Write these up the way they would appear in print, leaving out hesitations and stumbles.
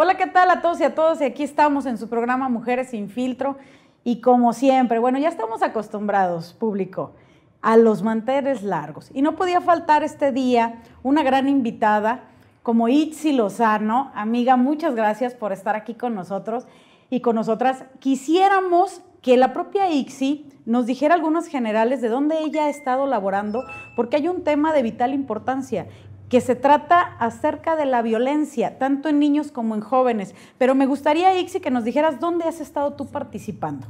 Hola, ¿qué tal a todos y a todas? Y aquí estamos en su programa Mujeres sin Filtro y como siempre, bueno, ya estamos acostumbrados, público, a los manteles largos. Y no podía faltar este día una gran invitada como Itzi Lozano. Amiga, muchas gracias por estar aquí con nosotros y con nosotras. Quisiéramos que la propia Itzi nos dijera algunos generales de dónde ella ha estado laborando, porque hay un tema de vital importancia que se trata acerca de la violencia, tanto en niños como en jóvenes. Pero me gustaría, Itzi, que nos dijeras dónde has estado tú participando.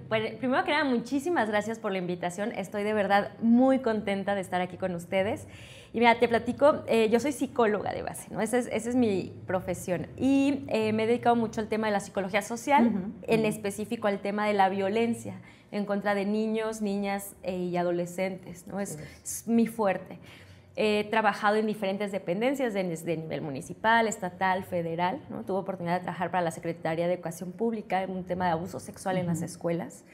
Pues, primero que nada, muchísimas gracias por la invitación. Estoy de verdad muy contenta de estar aquí con ustedes. Y mira, te platico, yo soy psicóloga de base, ¿no? Esa es mi profesión. Y me he dedicado mucho al tema de la psicología social, en específico al tema de la violencia en contra de niños, niñas y adolescentes, ¿no? Es mi fuerte. He trabajado en diferentes dependencias de nivel municipal, estatal, federal, ¿no? Tuve oportunidad de trabajar para la Secretaría de Educación Pública en un tema de abuso sexual en las escuelas.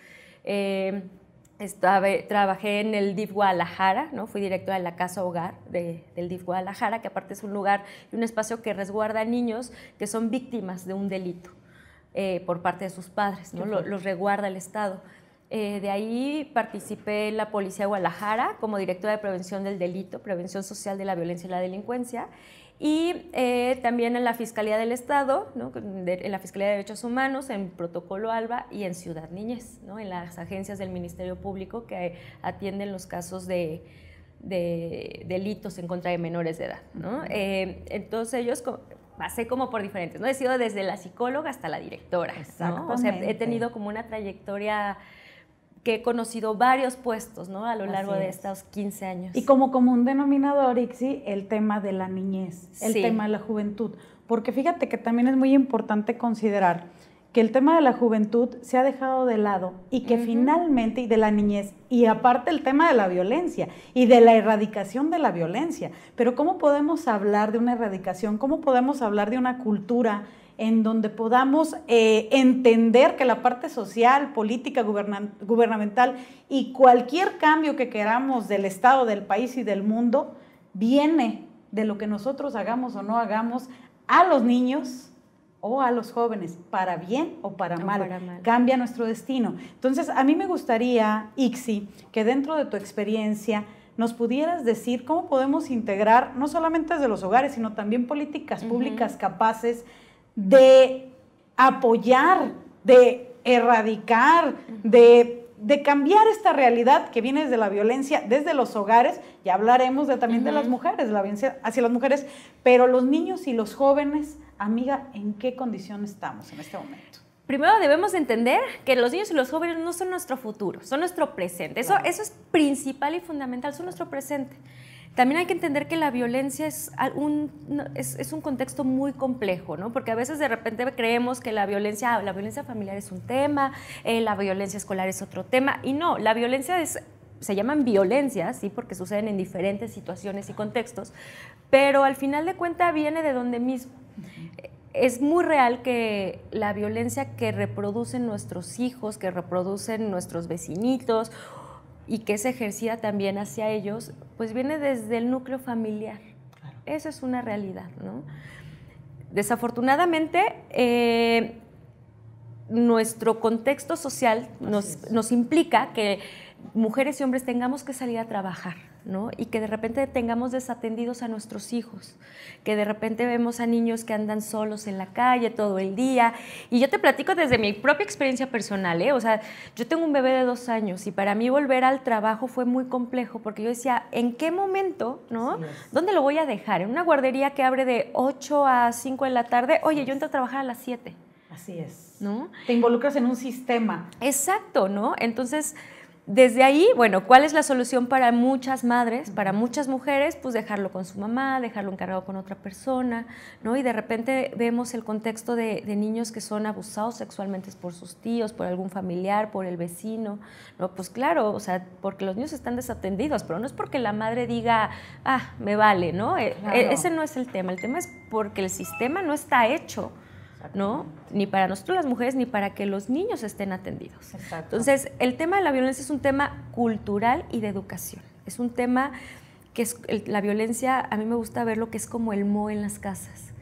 Trabajé en el DIF Guadalajara, ¿no? Fui directora de la Casa Hogar del DIF Guadalajara, que aparte es un lugar y un espacio que resguarda a niños que son víctimas de un delito por parte de sus padres, ¿no? Los resguarda el Estado. De ahí participé en la Policía de Guadalajara como directora de Prevención del Delito, Prevención Social de la Violencia y la Delincuencia, y también en la Fiscalía del Estado, ¿no? En la Fiscalía de Derechos Humanos, en Protocolo ALBA y en Ciudad Niñez, ¿no? En las agencias del Ministerio Público que atienden los casos de delitos en contra de menores de edad, ¿no? Entonces ellos pasé como por diferentes, ¿no? He sido desde la psicóloga hasta la directora, ¿no? O sea, he tenido como una trayectoria que he conocido varios puestos, ¿no? A lo largo de estos 15 años. Y como común denominador, Ixi, el tema de la niñez, el tema de la juventud. Porque fíjate que también es muy importante considerar que el tema de la juventud se ha dejado de lado y que finalmente, y de la niñez, y aparte el tema de la violencia y de la erradicación de la violencia. Pero ¿cómo podemos hablar de una erradicación? ¿Cómo podemos hablar de una cultura en donde podamos entender que la parte social, política, gubernamental y cualquier cambio que queramos del Estado, del país y del mundo viene de lo que nosotros hagamos o no hagamos a los niños o a los jóvenes, para bien o para mal, cambia nuestro destino? Entonces, a mí me gustaría, Ixi, que dentro de tu experiencia nos pudieras decir cómo podemos integrar, no solamente desde los hogares, sino también políticas públicas capaces de apoyar, de erradicar, de cambiar esta realidad que viene desde la violencia, desde los hogares. Ya hablaremos también de las mujeres, de la violencia hacia las mujeres, pero los niños y los jóvenes, amiga, ¿en qué condición estamos en este momento? Primero debemos entender que los niños y los jóvenes no son nuestro futuro, son nuestro presente. Claro. Eso es principal y fundamental, son nuestro presente. También hay que entender que la violencia es un contexto muy complejo, ¿no? Porque a veces de repente creemos que la violencia familiar es un tema, la violencia escolar es otro tema, y no, la violencia se llaman violencias, ¿sí? Porque suceden en diferentes situaciones y contextos, pero al final de cuentas viene de donde mismo. Es muy real que la violencia que reproducen nuestros hijos, que reproducen nuestros vecinitos, y que es ejercida también hacia ellos, pues viene desde el núcleo familiar. Claro. Eso es una realidad, ¿no? Desafortunadamente, nuestro contexto social nos implica que mujeres y hombres tengamos que salir a trabajar, ¿no? Y que de repente tengamos desatendidos a nuestros hijos, que de repente vemos a niños que andan solos en la calle todo el día. Y yo te platico desde mi propia experiencia personal, ¿eh? O sea, yo tengo un bebé de 2 años y para mí volver al trabajo fue muy complejo porque yo decía, ¿en qué momento, no? ¿Dónde lo voy a dejar? En una guardería que abre de 8 a 5 de la tarde, oye, yo entro a trabajar a las 7. Así es. ¿No? Te involucras en un sistema. Exacto, ¿no? Entonces, desde ahí, bueno, ¿cuál es la solución para muchas madres, para muchas mujeres? Pues dejarlo con su mamá, dejarlo encargado con otra persona, ¿no? Y de repente vemos el contexto de niños que son abusados sexualmente por sus tíos, por algún familiar, por el vecino, ¿no? Pues claro, o sea, porque los niños están desatendidos, pero no es porque la madre diga, me vale, ¿no? Claro. Ese no es el tema es porque el sistema no está hecho, ¿no? Ni para nosotros las mujeres, ni para que los niños estén atendidos. Exacto. Entonces, el tema de la violencia es un tema cultural y de educación. Es un tema que la violencia, a mí me gusta verlo que es como el moho en las casas.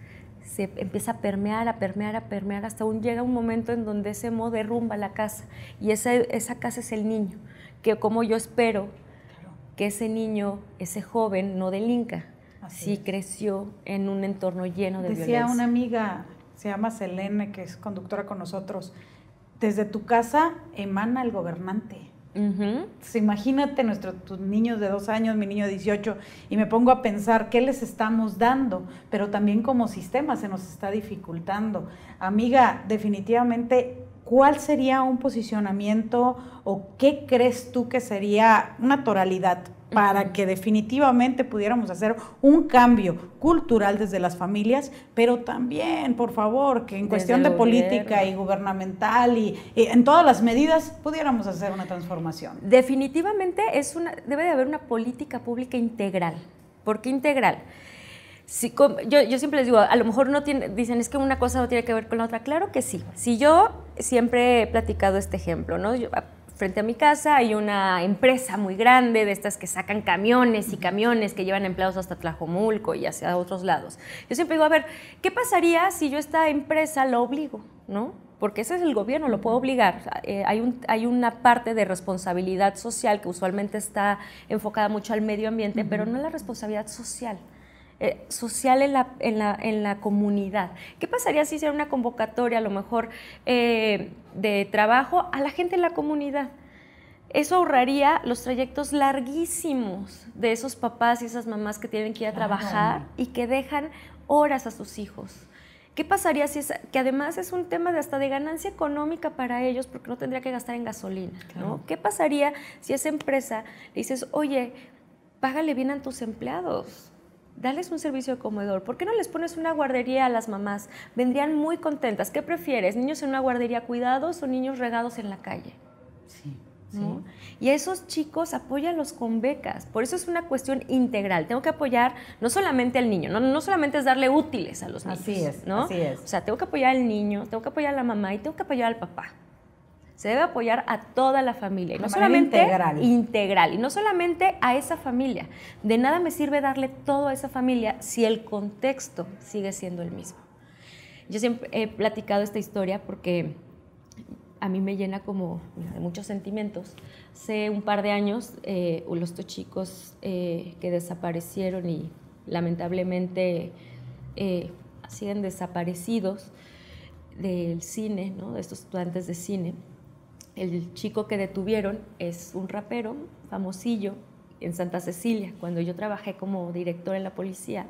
se empieza a permear, hasta llega un momento en donde ese moho derrumba la casa, y esa casa es el niño, que como yo espero que ese niño, ese joven, no delinca, sí creció en un entorno lleno de violencia. Decía una amiga, se llama Selene, que es conductora con nosotros, desde tu casa emana el gobernante. Entonces, imagínate tus niños de 2 años, mi niño de 18, y me pongo a pensar qué les estamos dando, pero también como sistema se nos está dificultando. Amiga, definitivamente, ¿cuál sería un posicionamiento o qué crees tú que sería una tonalidad para que definitivamente pudiéramos hacer un cambio cultural desde las familias, pero también, por favor, que en cuestión de política y gubernamental y en todas las medidas pudiéramos hacer una transformación? Definitivamente debe de haber una política pública integral. ¿Por qué integral? Yo siempre les digo, a lo mejor dicen, es que una cosa no tiene que ver con la otra. Claro que sí. Si yo siempre he platicado este ejemplo, ¿no? Frente a mi casa hay una empresa muy grande de estas que sacan camiones y camiones que llevan empleados hasta Tlajomulco y hacia otros lados. Yo siempre digo, a ver, ¿qué pasaría si yo esta empresa la obligo, ¿no? Porque ese es el gobierno, lo puedo obligar. Hay una parte de responsabilidad social que usualmente está enfocada mucho al medio ambiente, pero no la responsabilidad social. Social en la comunidad. ¿Qué pasaría si hiciera una convocatoria a lo mejor de trabajo a la gente en la comunidad? Eso ahorraría los trayectos larguísimos de esos papás y esas mamás que tienen que ir a trabajar y que dejan horas a sus hijos. ¿Qué pasaría que además es un tema hasta de ganancia económica para ellos porque no tendría que gastar en gasolina, ¿no? ¿Qué pasaría si esa empresa le dices, oye, págale bien a tus empleados? Dales un servicio de comedor. ¿Por qué no les pones una guardería a las mamás? Vendrían muy contentas. ¿Qué prefieres? ¿Niños en una guardería cuidados o niños regados en la calle? Sí, ¿no? Y a esos chicos apóyalos con becas. Por eso es una cuestión integral. Tengo que apoyar no solamente al niño, no solamente es darle útiles a los niños. Así es, ¿no? así es. O sea, tengo que apoyar al niño, tengo que apoyar a la mamá y tengo que apoyar al papá. Se debe apoyar a toda la familia, y no solamente integral, y no solamente a esa familia. De nada me sirve darle todo a esa familia si el contexto sigue siendo el mismo. Yo siempre he platicado esta historia porque a mí me llena como de muchos sentimientos. Hace un par de años, los 2 chicos que desaparecieron y lamentablemente siguen desaparecidos del cine, ¿no? De estos estudiantes de cine. El chico que detuvieron es un rapero famosillo en Santa Cecilia. Cuando yo trabajé como directora en la policía,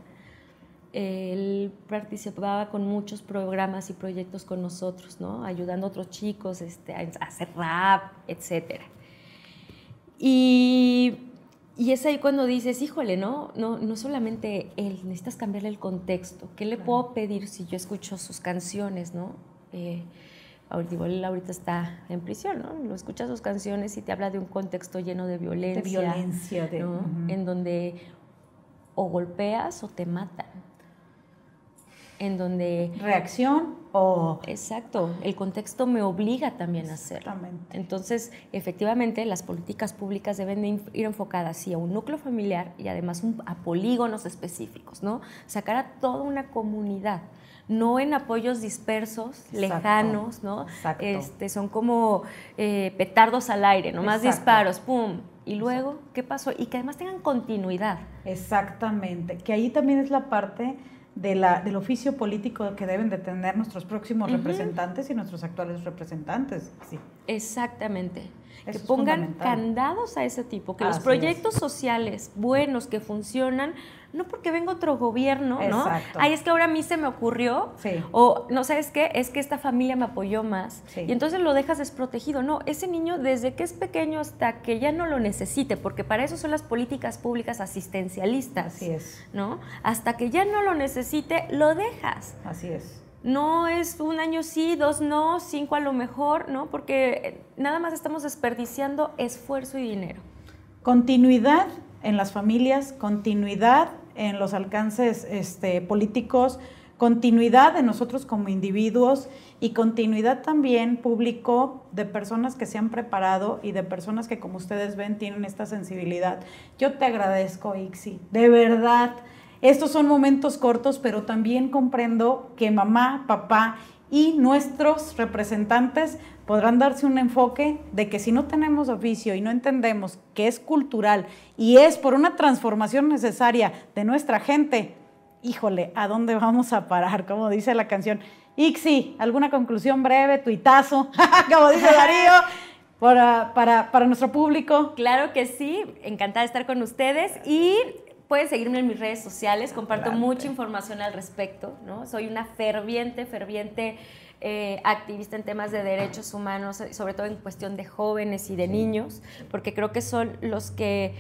él participaba con muchos programas y proyectos con nosotros, ¿no? Ayudando a otros chicos a hacer rap, etc. Y es ahí cuando dices, híjole, no solamente él, necesitas cambiarle el contexto. ¿Qué le puedo pedir si yo escucho sus canciones, no? Él ahorita está en prisión, ¿no? Lo escuchas sus canciones y te habla de un contexto lleno de violencia. ¿no? En donde o golpeas o te matan. En donde... Reacción o... Exacto, el contexto me obliga también a hacerlo. Exactamente. Entonces, efectivamente, las políticas públicas deben de ir enfocadas sí, a un núcleo familiar y además a polígonos específicos, ¿no? Sacar a toda una comunidad. No en apoyos dispersos, lejanos, ¿no? Exacto. Son como petardos al aire, ¿no? Más disparos, ¡pum! Y luego, ¿qué pasó? Y que además tengan continuidad. Exactamente, que ahí también es la parte del oficio político que deben de tener nuestros próximos representantes y nuestros actuales representantes. Sí. Exactamente. Eso que pongan candados a ese tipo, que los proyectos sociales buenos que funcionan, no porque venga otro gobierno, ¿no? Ay, es que ahora a mí se me ocurrió, o no, ¿sabes qué? Es que esta familia me apoyó más, y entonces lo dejas desprotegido. No, ese niño desde que es pequeño hasta que ya no lo necesite, porque para eso son las políticas públicas asistencialistas. Así es. ¿no? Hasta que ya no lo necesite, lo dejas. Así es. No es 1 año sí, 2 no, 5 a lo mejor, ¿no? Porque nada más estamos desperdiciando esfuerzo y dinero. Continuidad en las familias, continuidad en los alcances políticos, continuidad en nosotros como individuos y continuidad también público de personas que se han preparado y de personas que, como ustedes ven, tienen esta sensibilidad. Yo te agradezco, Ixi, de verdad. estos son momentos cortos, pero también comprendo que mamá, papá y nuestros representantes podrán darse un enfoque de que si no tenemos oficio y no entendemos que es cultural y es por una transformación necesaria de nuestra gente, híjole, ¿a dónde vamos a parar? Como dice la canción. Ixi, ¿alguna conclusión breve, tuitazo, como dice Darío, para nuestro público? Claro que sí, encantada de estar con ustedes y pueden seguirme en mis redes sociales, comparto mucha información al respecto, ¿no? Soy una ferviente activista en temas de derechos humanos, sobre todo en cuestión de jóvenes y de niños, porque creo que son los que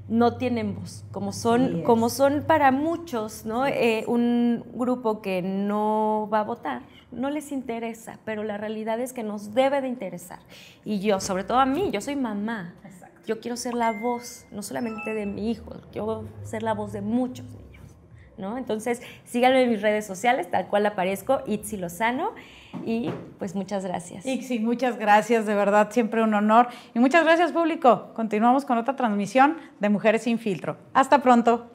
no tienen voz, como son para muchos, ¿no? Un grupo que no va a votar, no les interesa, pero la realidad es que nos debe de interesar. Y yo, sobre todo a mí, yo soy mamá. Exacto. Yo quiero ser la voz, no solamente de mi hijo, quiero ser la voz de muchos niños, ¿no? Entonces, síganme en mis redes sociales, tal cual aparezco, Itzi Lozano, y pues muchas gracias. Ixi, muchas gracias, de verdad, siempre un honor. Y muchas gracias, público. Continuamos con otra transmisión de Mujeres Sin Filtro. Hasta pronto.